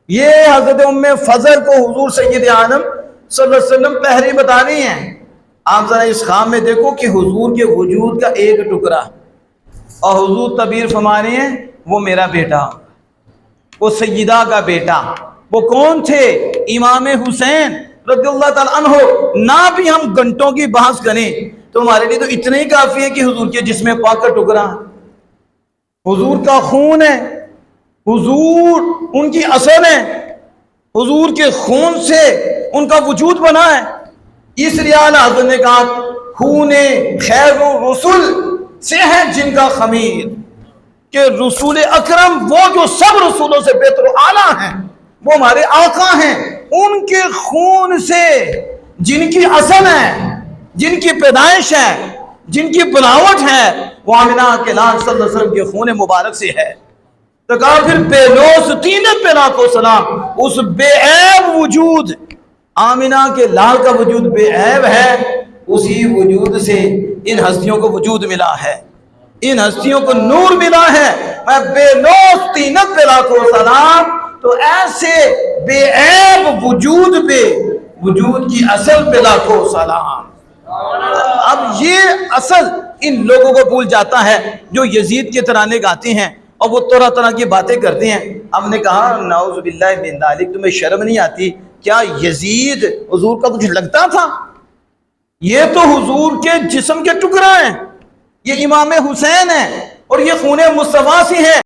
یہ حضرت ام فضل کو حضور سید عالم صلی اللہ علیہ وسلم پہری بتانی ہیں۔ آپ ذرا اس خواب میں دیکھو کہ حضور کے وجود کا ایک ٹکڑا، اور حضور تعبیر فرما رہے ہیں وہ میرا بیٹا، وہ سیدہ کا بیٹا۔ وہ کون تھے؟ امام حسین رضی اللہ تعالیٰ عنہ۔ نہ بھی ہم گھنٹوں کی بحث کریں تو ہمارے لیے تو اتنا ہی کافی ہے کہ حضور کے جسم پاک کا ٹکڑا، حضور کا خون ہے، حضور ان کی اصل ہے، حضور کے خون سے ان کا وجود بنا ہے۔ اس لیے اعلیٰ حضرت نے کہا خون خیر الرسل سے ہے جن کا خمیر، کہ رسول اکرم وہ جو سب رسولوں سے بہتر و اعلیٰ ہیں، وہ ہمارے آقا ہیں، ان کے خون سے جن کی اصل ہے، جن کی پیدائش ہے، جن کی بناوٹ ہے، وہ آمنہ کے لال صلی اللہ علیہ وسلم کے خون مبارک سے ہے۔ تو کہا پھر بے لوث تینت پہ لاکھوں سلام، اس بے عیب وجود آمنہ کے لال کا وجود بے عیب ہے، اسی وجود سے ان ہستیوں کو وجود ملا ہے، ان ہستیوں کو نور ملا ہے۔ میں بے لوث تینت پہ لاکھوں سلام، تو ایسے بے عیب وجود پہ، وجود کی اصل پہ لاکھوں سلام۔ اب یہ اصل ان لوگوں کو بھول جاتا ہے جو یزید کے ترانے گاتے ہیں اور وہ طرح طرح کی باتیں کرتے ہیں۔ ہم نے کہا نعوذ باللہ من ذالک، تمہیں شرم نہیں آتی؟ کیا یزید حضور کا کچھ لگتا تھا؟ یہ تو حضور کے جسم کے ٹکڑا ہیں، یہ امام حسین ہیں اور یہ خون مصطفیٰ سے ہیں۔